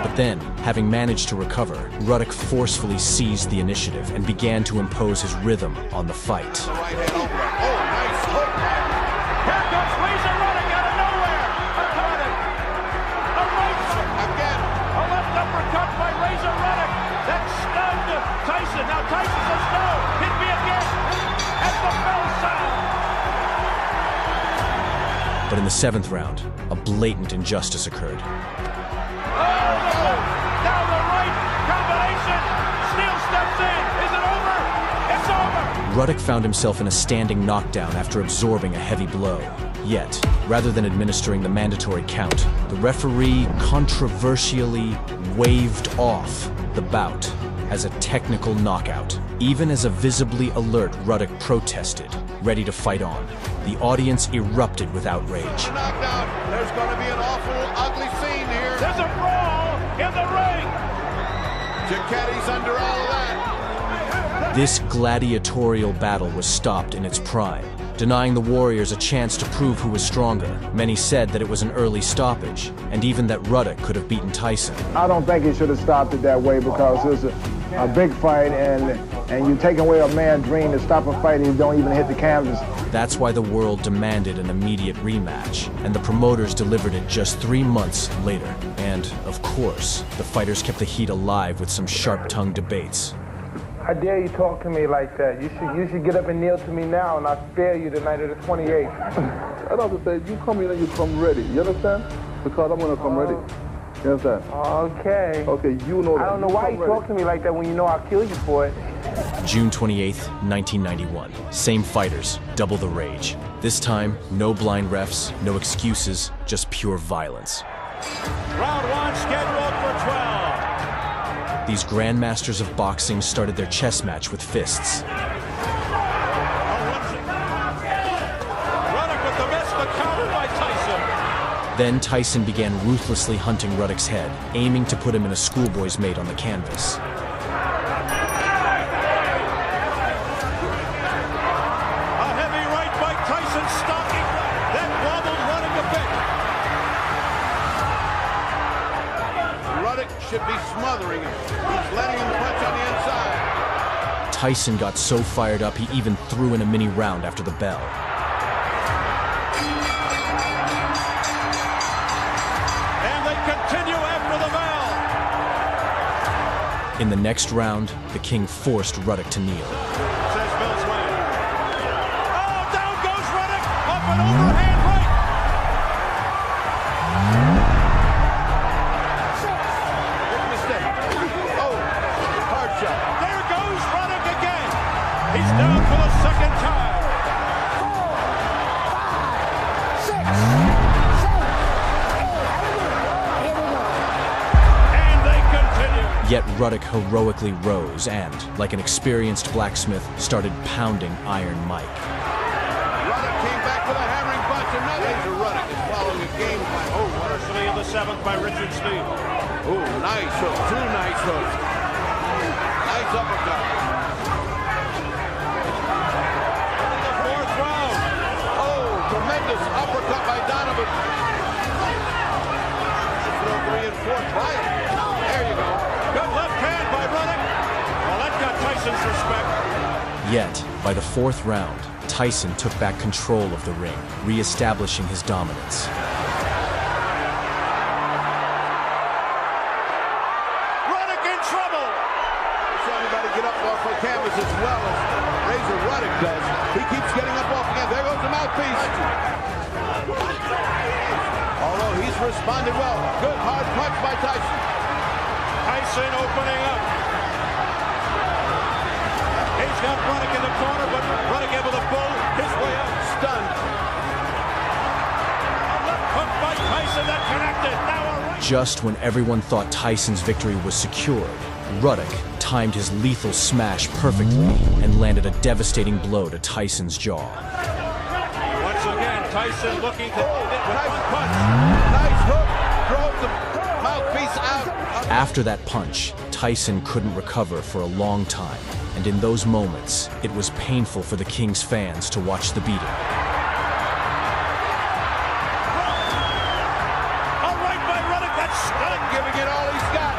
E: But then, having managed to recover, Ruddock forcefully seized the initiative and began to impose his rhythm on the fight.
G: Right hand over. Oh, nice hook.
D: Here comes Razor Ruddock out of nowhere. A right.
G: Again.
D: A left uppercut by Razor Ruddock. That stunned Tyson. Now Tyson says no. Hit me again. And the bell sound.
E: But in the 7th round, a blatant injustice occurred.
D: Down the right combination. Steele steps in. Is it over? It's over.
E: Ruddock found himself in a standing knockdown after absorbing a heavy blow. Yet, rather than administering the mandatory count, the referee controversially waved off the bout as a technical knockout. Even as a visibly alert Ruddock protested, ready to fight on, the audience erupted with outrage.
G: Knockdown. There's going to be an awful, ugly scene here.
D: There's a brawl in the ring.
G: Jacketti's under all of that.
E: This gladiatorial battle was stopped in its prime, denying the Warriors a chance to prove who was stronger. Many said that it was an early stoppage, and even that Ruddock could have beaten Tyson.
N: I don't think he should have stopped it that way because it was a big fight, and you take away a man's dream to stop a fight and you don't even hit the canvas.
E: That's why the world demanded an immediate rematch, and the promoters delivered it just 3 months later. And, of course, the fighters kept the heat alive with some sharp-tongued debates.
N: How dare you talk to me like that? You should get up and kneel to me now, and I'll spare you the night of the 28th.
A: I don't say you come in and you come ready. You understand? Because I'm gonna come ready. You understand?
N: Okay.
A: Okay, you know that.
N: I don't know why you talk to me like that when you know I'll kill you for it.
E: June 28th, 1991. Same fighters, double the rage. This time, no blind refs, no excuses, just pure violence.
D: Round 1 scheduled for 12.
E: These grandmasters of boxing started their chess match with fists.
D: Ruddock with the miss, the counter by Tyson.
E: Then Tyson began ruthlessly hunting Ruddock's head, aiming to put him in a schoolboy's mate on the canvas.
D: A heavy right by Tyson, stalking. That wobbled Ruddock a bit.
G: Ruddock should be smothering him. He's letting him punch on the inside.
E: Tyson got so fired up he even threw in a mini round after the bell.
D: And they continue after the bell.
E: In the next round, the King forced Ruddock to kneel.
D: Says Bell's way. Oh, down goes Ruddock. Up and overhand right.
G: Big mistake. Oh, hard shot.
D: There goes Ruddock again. He's down for the second time.
M: 4, 5, 6, 7, 8.
D: And they continue.
E: Yet Ruddock heroically rose and, like an experienced blacksmith, started pounding Iron Mike.
G: Ruddock came back with a hammering punch. Another. Razor Ruddock is following a game plan. Oh, what a
D: Varsity in the 7th by Richard Sneed.
G: Oh, nice hook. 2 nice hooks. Nice uppercut.
D: The 4th round.
G: Oh, tremendous uppercut by Donovan. Throw 3 and 4. Try it. There you go.
D: Good left hand by Ruddock. Well, that got Tyson's respect.
E: Yet, by the 4th round, Tyson took back control of the ring, re-establishing his dominance.
G: Ruddock in trouble. So anybody get up off the canvas as well as Razor Ruddock does. He keeps getting up off again. There goes the mouthpiece. Although he's responded well. Good hard punch by Tyson.
D: Tyson opening up. He's got Ruddock in the corner, but Ruddock able to pull his way out.
G: Stunned.
D: A left hook by Tyson that connected. Now a right.
E: Just when everyone thought Tyson's victory was secured, Ruddock timed his lethal smash perfectly and landed a devastating blow to Tyson's jaw.
D: Once again, Tyson looking to end it with one punch.
G: Nice hook. Drove the mouthpiece out.
E: After that punch, Tyson couldn't recover for a long time, and in those moments, it was painful for the King's fans to watch the beating.
D: All right by Ruddock, that's stunned.
G: Giving it all he's got.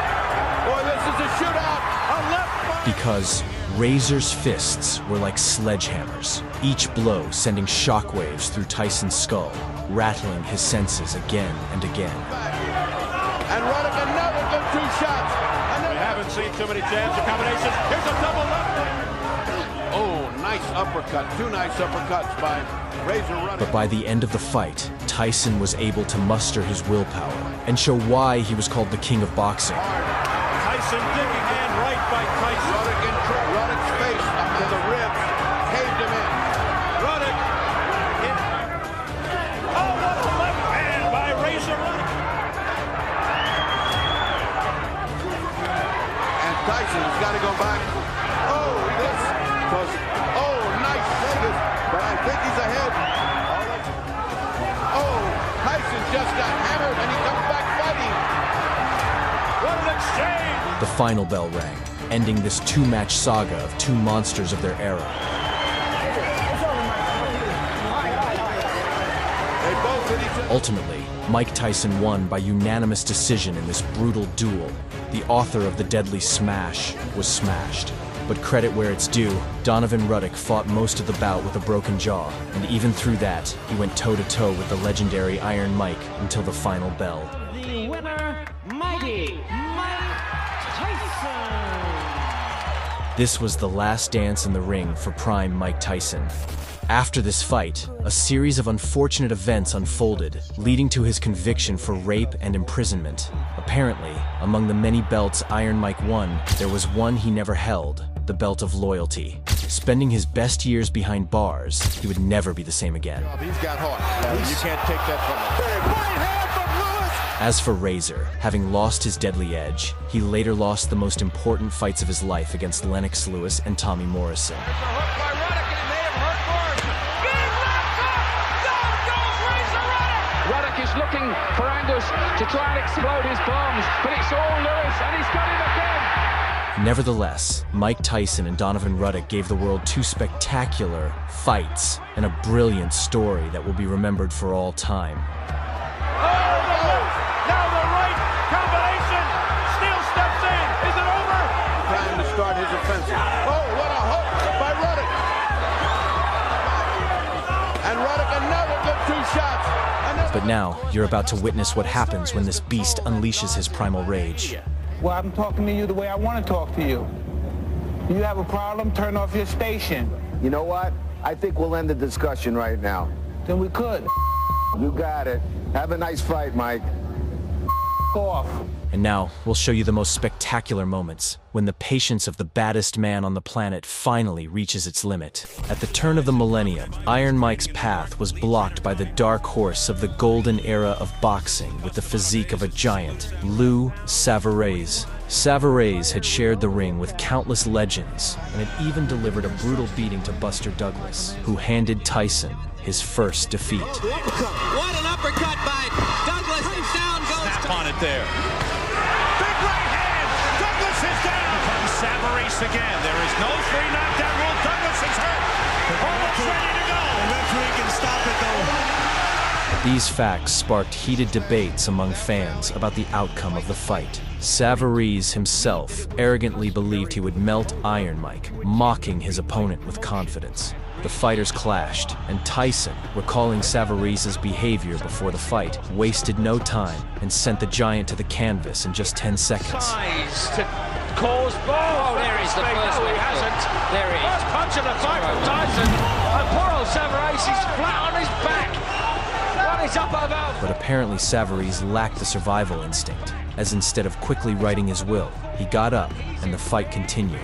G: Boy, this is a shootout.
D: A left by...
E: Because Razor's fists were like sledgehammers, each blow sending shockwaves through Tyson's skull, rattling his senses again and again.
G: And Ruddock another good 2 shots.
D: We haven't seen too many jabs or combinations. Here's a double left.
G: Oh, nice uppercut. 2 nice uppercuts by Razor Ruddock.
E: But by the end of the fight, Tyson was able to muster his willpower and show why he was called the King of Boxing.
D: Tyson digging in right by Tyson.
G: Ruddock in Ruddock's face up to the ribs. Caved him in.
D: Ruddock in. Oh, what a left hand by Razor Ruddock.
G: Tyson's got to go back. Oh, this was, nice fingers, but I think he's ahead. Oh, Tyson just got hammered and he comes back fighting.
D: What an exchange!
E: The final bell rang, ending this 2-match saga of 2 monsters of their era.
G: They both hit each other.
E: Ultimately, Mike Tyson won by unanimous decision in this brutal duel. The author of the deadly smash was smashed. But credit where it's due, Donovan Ruddock fought most of the bout with a broken jaw, and even through that, he went toe-to-toe with the legendary Iron Mike until the final bell.
C: The winner, Mighty Mike Tyson.
E: This was the last dance in the ring for prime Mike Tyson. After this fight, a series of unfortunate events unfolded, leading to his conviction for rape and imprisonment. Apparently, among the many belts Iron Mike won, there was one he never held, the belt of loyalty. Spending his best years behind bars, he would never be the same again.
G: He's got heart. You can't take that from him. Right hand from Lewis.
E: As for Razor, having lost his deadly edge, he later lost the most important fights of his life against Lennox Lewis and Tommy Morrison.
C: Ruddock is looking for Angus to try and explode his bombs, but it's all Lewis, and he's got him again.
E: Nevertheless, Mike Tyson and Donovan Ruddock gave the world 2 spectacular fights and a brilliant story that will be remembered for all time.
D: Now the right combination. Steele steps in. Is it over?
G: Time to start his offensive. Oh, what a hook by Ruddock. And Ruddock another good 2 shots.
E: But now, you're about to witness what happens when this beast unleashes his primal rage.
K: Well, I'm talking to you the way I want to talk to you. You have a problem, turn off your station.
V: You know what? I think we'll end the discussion right now.
K: Then we could.
V: You got it. Have a nice fight, Mike.
K: Off.
E: And now, we'll show you the most spectacular moments, when the patience of the baddest man on the planet finally reaches its limit. At the turn of the millennium, Iron Mike's path was blocked by the dark horse of the golden era of boxing with the physique of a giant, Lou Savarez. Savarese had shared the ring with countless legends and had even delivered a brutal beating to Buster Douglas, who handed Tyson his first defeat.
S: What an uppercut by Douglas, and down goes.
D: Snap on it there. Big right hand. Douglas is down. Comes Savarese again. There is no 3 knockdown rule. Douglas is hurt. Almost ready to go.
M: The referee can stop it though.
E: These facts sparked heated debates among fans about the outcome of the fight. Savarese himself arrogantly believed he would melt Iron Mike, mocking his opponent with confidence. The fighters clashed, and Tyson, recalling Savarese's behavior before the fight, wasted no time and sent the giant to the canvas in just 10 seconds.
C: Tries to cause ball. Oh, there is the first one. He hasn't. There he is. First punch of the fight from Tyson. And poor old Savarese is flat on his back. What is up about?
E: But apparently Savarese lacked the survival instinct, as instead of quickly righting his will, he got up and the fight continued.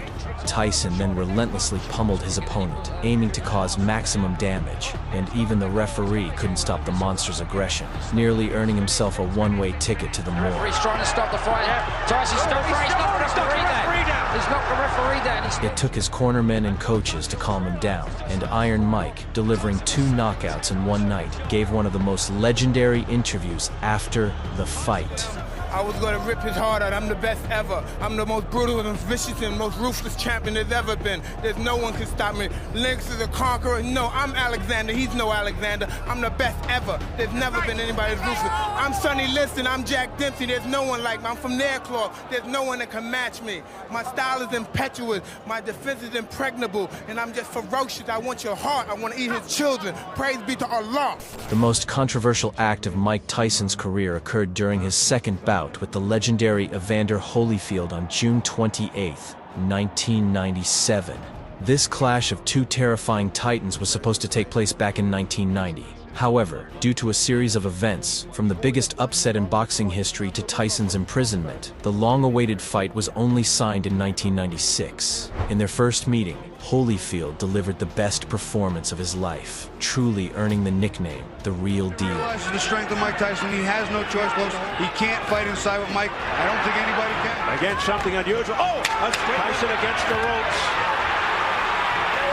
E: Tyson then relentlessly pummeled his opponent, aiming to cause maximum damage, and even the referee couldn't stop the monster's aggression, nearly earning himself a one-way ticket to the morgue.
C: He's trying to stop the fight. Tyson's still free. He's not the referee down. He's not the referee down.
E: It took his cornermen and coaches to calm him down, and Iron Mike, delivering 2 knockouts in one night, gave one of the most legendary interviews after the fight.
J: I was going to rip his heart out. I'm the best ever. I'm the most brutal and vicious and most ruthless champion there's ever been. There's no one can stop me. Lynx is a conqueror. No, I'm Alexander. He's no Alexander. I'm the best ever. There's never been anybody as ruthless. I'm Sonny Liston. I'm Jack Dempsey. There's no one like me. I'm from Nairclaw. There's no one that can match me. My style is impetuous. My defense is impregnable. And I'm just ferocious. I want your heart. I want to eat his children. Praise be to Allah.
E: The most controversial act of Mike Tyson's career occurred during his second bout with the legendary Evander Holyfield on June 28, 1997. This clash of 2 terrifying titans was supposed to take place back in 1990. However, due to a series of events, from the biggest upset in boxing history to Tyson's imprisonment, the long-awaited fight was only signed in 1996. In their first meeting, Holyfield delivered the best performance of his life, truly earning the nickname, The Real Deal.
H: He realizes the strength of Mike Tyson. He has no choice, folks. He can't fight inside with Mike. I don't think anybody can.
D: Again, something unusual. Oh, Tyson against the ropes.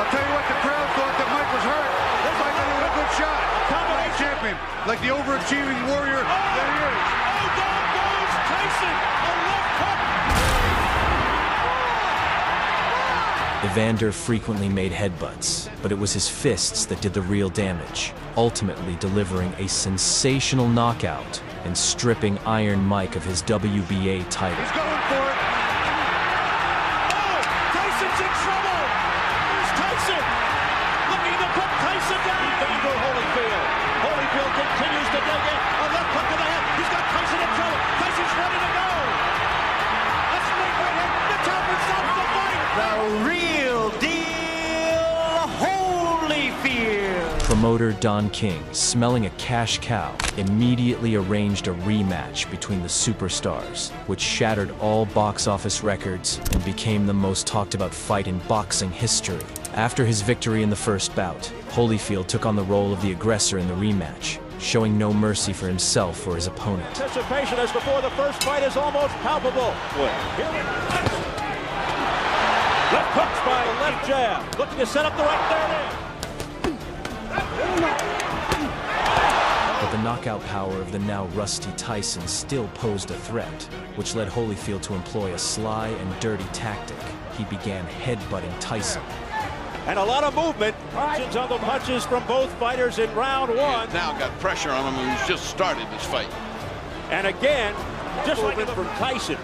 H: I'll tell you what, the crowd thought that Mike was hurt. This might not even a good shot. Comeback champion, like the overachieving warrior that he is.
D: Oh, down goes Tyson. A left hook.
E: Evander frequently made headbutts, but it was his fists that did the real damage, ultimately delivering a sensational knockout and stripping Iron Mike of his WBA title.
H: He's going for it.
D: Oh, Tyson's in trouble. Here's Tyson. Looking to put Tyson down. Evander Holyfield. Holyfield continues to dig in. A left hook to the head. He's got Tyson in trouble. Tyson's ready to go. A snake right here. The top and stops the fight.
S: The Real Deal Holyfield.
E: Promoter Don King, smelling a cash cow, immediately arranged a rematch between the superstars, which shattered all box office records and became the most talked about fight in boxing history. After his victory in the first bout, Holyfield took on the role of the aggressor in the rematch, showing no mercy for himself or his opponent.
D: Anticipation as before the first fight is almost palpable. Left hooks by the left jab. Looking to set up the right there.
E: But the knockout power of the now rusty Tyson still posed a threat, which led Holyfield to employ a sly and dirty tactic. He began headbutting Tyson.
D: And a lot of movement. Punches on the punches from both fighters in round 1.
G: Now got pressure on him who's just started this fight.
D: And again, just like from Tyson.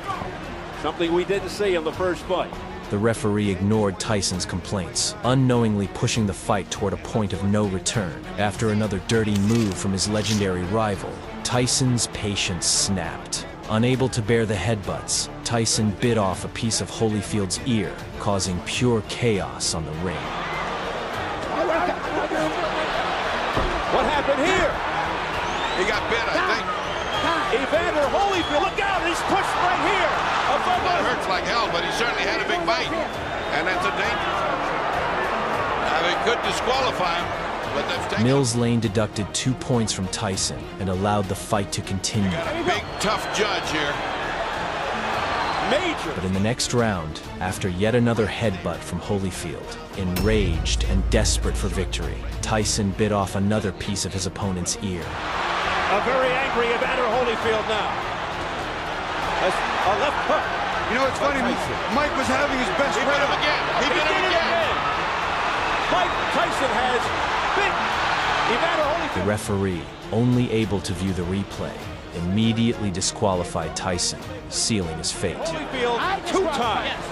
D: Something we didn't see in the first fight.
E: The referee ignored Tyson's complaints, unknowingly pushing the fight toward a point of no return. After another dirty move from his legendary rival, Tyson's patience snapped. Unable to bear the headbutts, Tyson bit off a piece of Holyfield's ear, causing pure chaos on the ring.
D: What happened here?
G: He got bit, I think.
D: Evander Holyfield, look out, he's pushed right here.
G: That hurts like hell, but he certainly had a big bite. And that's a danger. They could disqualify him, but that's dangerous.
E: Mills Lane deducted 2 points from Tyson and allowed the fight to continue.
G: Got a big, tough judge here.
B: Major.
E: But in the next round, after yet another headbutt from Holyfield, enraged and desperate for victory, Tyson bit off another piece of his opponent's ear.
D: A very angry Evander Holyfield now. A left hook.
H: You know, it's funny, Mike was having his best
D: He
H: run.
D: did him again. He did it again. Mike Tyson has big Evander Holyfield.
E: The referee, only able to view the replay, immediately disqualified Tyson, sealing his fate.
D: Holyfield 2 times.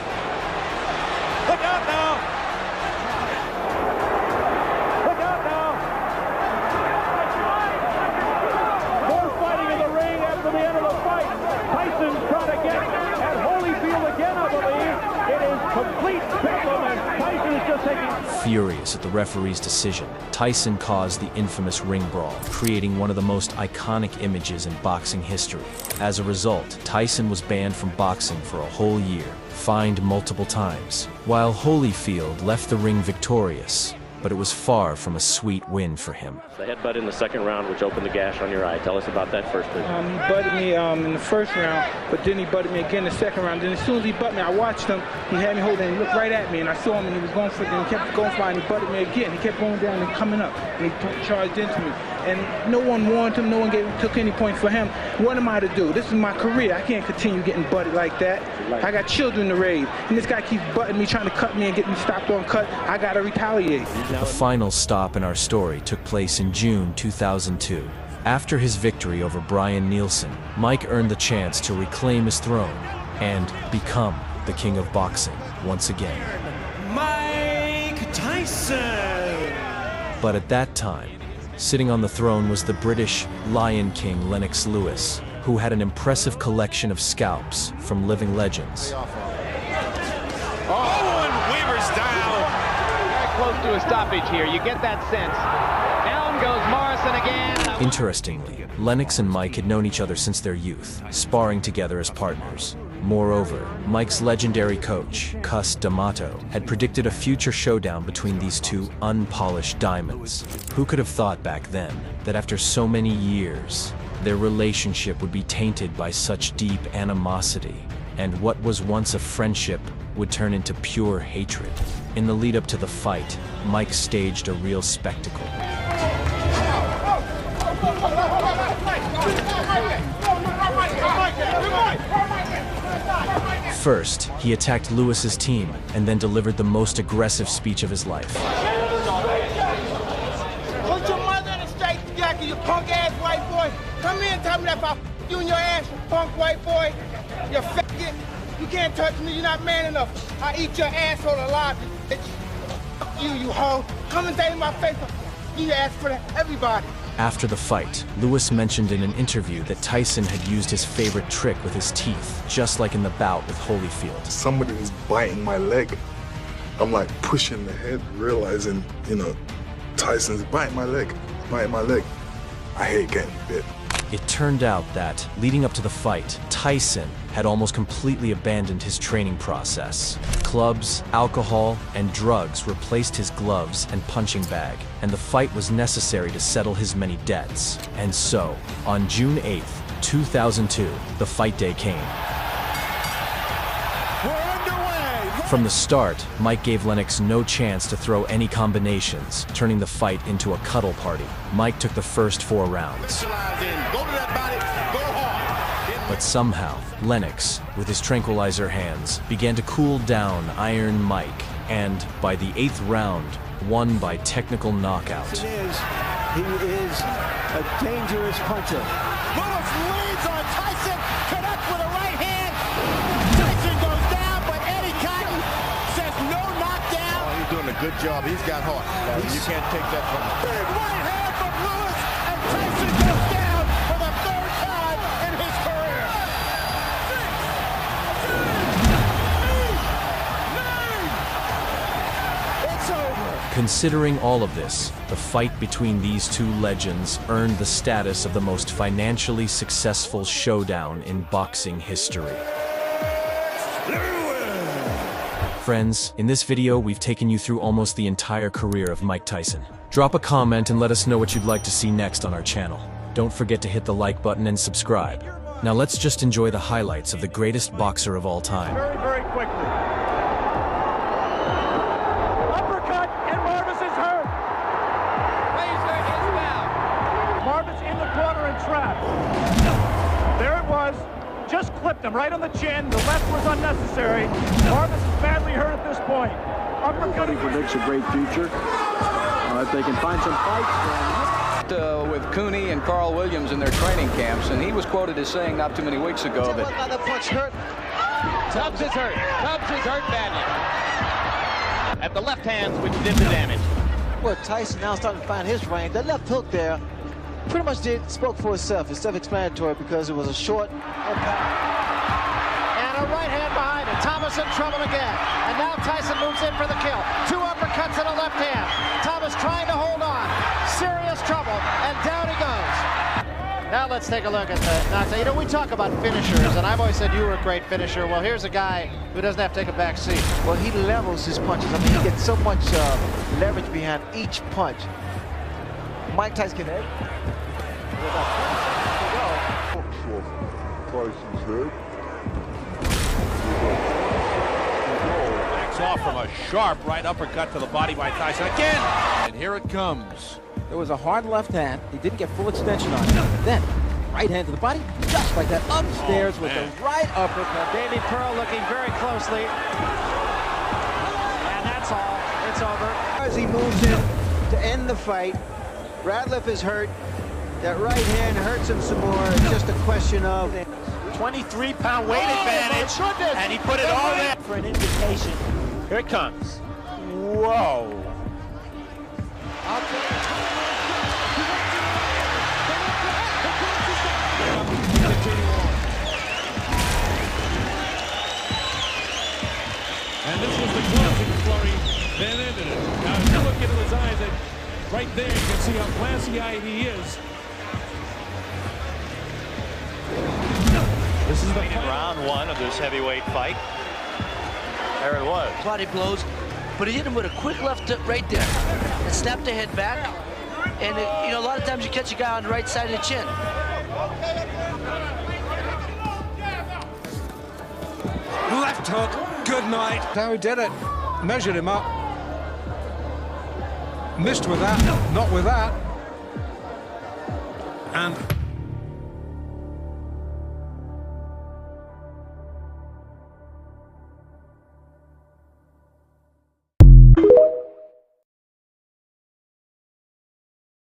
D: Look out now. Look out now. More fighting in the ring after the end of the fight. Tyson's trying to get at Holyfield again, I believe. It is complete bedlam, and Tyson is just taking...
E: Furious at the referee's decision, Tyson caused the infamous ring brawl, creating one of the most iconic images in boxing history. As a result, Tyson was banned from boxing for a whole year, fined multiple times, while Holyfield left the ring victorious, but it was far from a sweet win for him.
O: The headbutt in the second round, which opened the gash on your eye. Tell us about that first bit.
K: He butted me in the first round, but then he butted me again in the second round. Then as soon as he butted me, I watched him. He had me holding, and he looked right at me, and I saw him, and he was going for it, and he kept going for it, and he butted me again. He kept going down and coming up, and he charged into me. And no one warned him, no one took any points for him. What am I to do? This is my career. I can't continue getting butted like that. I got children to raise, and this guy keeps butting me, trying to cut me and get me stopped on cut. I got to retaliate.
E: The final stop in our story took place in June 2002. After his victory over Brian Nielsen, Mike earned the chance to reclaim his throne and become the king of boxing once again.
M: Mike Tyson!
E: But at that time, sitting on the throne was the British Lion King Lennox Lewis, who had an impressive collection of scalps from living legends.
F: Oh, and Weaver's down. Very close to a stoppage here. You get that sense. Down goes Morrison again.
E: Interestingly, Lennox and Mike had known each other since their youth, sparring together as partners. Moreover, Mike's legendary coach, Cus D'Amato, had predicted a future showdown between these two unpolished diamonds. Who could have thought back then that after so many years, their relationship would be tainted by such deep animosity, and what was once a friendship would turn into pure hatred? In the lead-up to the fight, Mike staged a real spectacle. First, he attacked Lewis's team and then delivered the most aggressive speech of his life.
J: Put your mother in a straight jacket, you punk ass white boy. Come here and tell me that if I you in your ass, you punk white boy. You faggot. You can't touch me, you're not man enough. I eat your asshole alive, you bitch. Fuck you hoe. Come and say in my face, you ask for that, everybody.
E: After the fight, Lewis mentioned in an interview that Tyson had used his favorite trick with his teeth, just like in the bout with Holyfield.
P: Somebody was biting my leg. I'm like pushing the head, realizing, Tyson's biting my leg, I hate getting bit.
E: It turned out that, leading up to the fight, Tyson had almost completely abandoned his training process. Clubs, alcohol, and drugs replaced his gloves and punching bag, and the fight was necessary to settle his many debts. And so, on June 8th, 2002, the fight day came. From the start, Mike gave Lennox no chance to throw any combinations, turning the fight into a cuddle party. Mike took the first 4 rounds. But somehow, Lennox, with his tranquilizer hands, began to cool down Iron Mike, and by the 8th round, won by technical knockout.
M: He is a dangerous puncher. Lewis leads on Tyson, connects with a right hand. Tyson goes down, but Eddie Cotton says no knockdown.
G: Oh, he's doing a good job. He's got heart. You can't take that from him.
M: Big right hand from Lewis, and Tyson goes down for the 3rd time in his career. 6, 8, 9. It's over.
E: Considering all of this, the fight between these two legends earned the status of the most financially successful showdown in boxing history. Friends, in this video, we've taken you through almost the entire career of Mike Tyson. Drop a comment and let us know what you'd like to see next on our channel. Don't forget to hit the like button and subscribe. Now let's just enjoy the highlights of the greatest boxer of all time.
C: Very, very quickly. Uppercut, and Marvis is hurt.
S: Razor is down.
C: Marvis in the corner and trapped. There it was. Just clipped him right on the chin. The left was unnecessary. Marvis is badly hurt at this point.
Q: Everybody predicts a great future. If they can find some fights.
T: With Cooney and Carl Williams in their training camps, and he was quoted as saying not too many weeks ago that
I: the punch hurt.
S: Tubbs is hurt. Tubbs is hurt badly. At the left hand, which did the damage.
I: Well, Tyson now starting to find his range. That left hook there pretty much spoke for itself. It's self-explanatory because it was a short impact.
F: And a right hand behind it. Thomas in trouble again. And now Tyson moves in for the kill. 2 uppercuts and a left hand. Thomas trying to hold on. Serious trouble. And down he goes. Now let's take a look at the knockout. You know, we talk about finishers, and I've always said you were a great finisher. Well, here's a guy who doesn't have to take a back seat.
I: Well, he levels his punches. I mean, he gets so much leverage behind each punch. Mike Tyson can hit.
A: Tyson's hurt.
D: Backs off from a sharp right uppercut to the body by Tyson again. And here it comes.
C: There was a hard left hand. He didn't get full extension on it. Then, right hand to the body, just like that, upstairs with the right uppercut.
I: Davey Pearl looking very closely. And that's all. It's over. As he moves in to end the fight, Radcliffe is hurt. That right hand hurts him some more. It's just a question of
B: 23-pound weight advantage, and he put it all there
C: for an indication.
B: Here it comes. Whoa.
D: And this was the closing flurry that ended it. Now, if you look into his eyes, right there, you can see how glassy-eyed he is.
B: This is the round 1 of this heavyweight fight. There it was.
L: Body blows, but he hit him with a quick left right there and snapped the head back. And you know, a lot of times you catch a guy on the right side of the chin.
H: Left hook, good night. How he did it. Measured him up. Missed with that, not with that. And